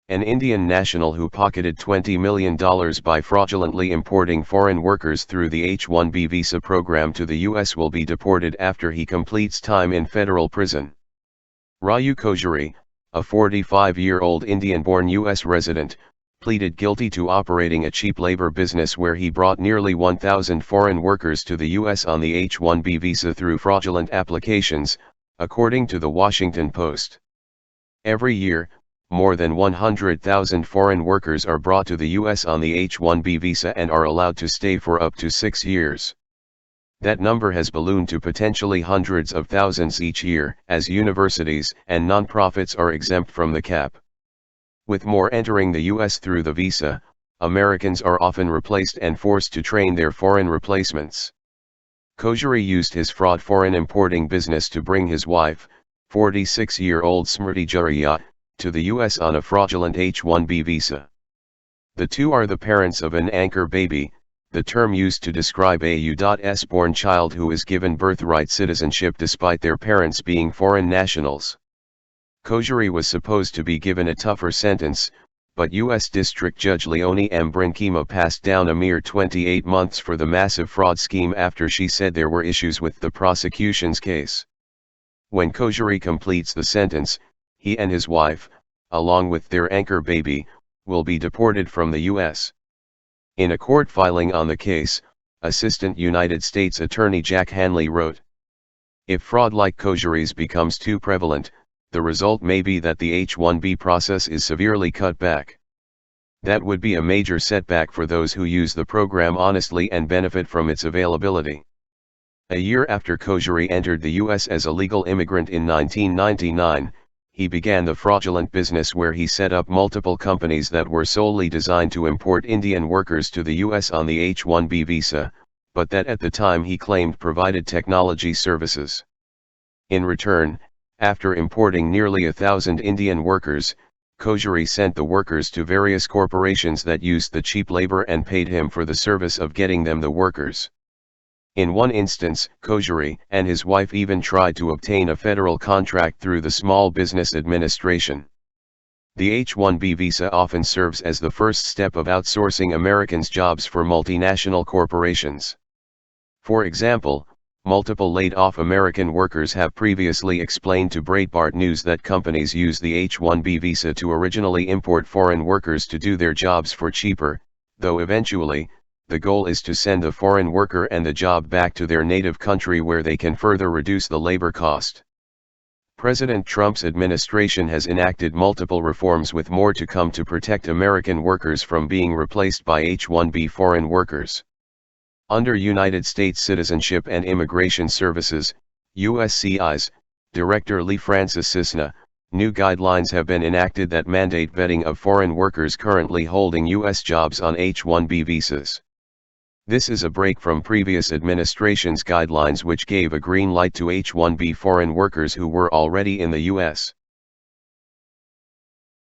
An Indian national who pocketed $20 million by fraudulently importing foreign workers through the H-1B visa program to the U.S. will be deported after he completes time in federal prison. Raju Kojari, a 45-year-old Indian-born U.S. resident, pleaded guilty to operating a cheap labor business where he brought nearly 1,000 foreign workers to the U.S. on the H-1B visa through fraudulent applications, according to the Washington Post. Every year, more than 100,000 foreign workers are brought to the U.S. on the H-1B visa and are allowed to stay for up to 6 years. That number has ballooned to potentially hundreds of thousands each year, as universities and nonprofits are exempt from the cap. With more entering the U.S. through the visa, Americans are often replaced and forced to train their foreign replacements. Kojari used his fraud foreign importing business to bring his wife, 46-year-old Smriti Jariya, to the U.S. on a fraudulent H-1B visa. The two are the parents of an anchor baby, the term used to describe a U.S. born child who is given birthright citizenship despite their parents being foreign nationals. Kojari was supposed to be given a tougher sentence, but U.S. District Judge Leonie M. Brinkema passed down a mere 28 months for the massive fraud scheme after she said there were issues with the prosecution's case. When Kojari completes the sentence, he and his wife, along with their anchor baby, will be deported from the U.S. In a court filing on the case, Assistant United States Attorney Jack Hanley wrote, "If fraud like Kojari's becomes too prevalent, the result may be that the H-1B process is severely cut back. That would be a major setback for those who use the program honestly and benefit from its availability." A year after Kojari entered the U.S. as a legal immigrant in 1999, he began the fraudulent business where he set up multiple companies that were solely designed to import Indian workers to the U.S. on the H-1B visa, but that at the time he claimed provided technology services. In return, after importing nearly 1,000 Indian workers, Kojari sent the workers to various corporations that used the cheap labor and paid him for the service of getting them the workers. In one instance, Kojari and his wife even tried to obtain a federal contract through the Small Business Administration. The H-1B visa often serves as the first step of outsourcing Americans' jobs for multinational corporations. For example, multiple laid-off American workers have previously explained to Breitbart News that companies use the H-1B visa to originally import foreign workers to do their jobs for cheaper, though eventually, the goal is to send the foreign worker and the job back to their native country where they can further reduce the labor cost. President Trump's administration has enacted multiple reforms with more to come to protect American workers from being replaced by H-1B foreign workers. Under United States Citizenship and Immigration Services, U.S.A.'s Director Lee Francis Cisna, new guidelines have been enacted that mandate vetting of foreign workers currently holding U.S. jobs on H-1B visas. This is a break from previous administration's guidelines which gave a green light to H-1B foreign workers who were already in the U.S.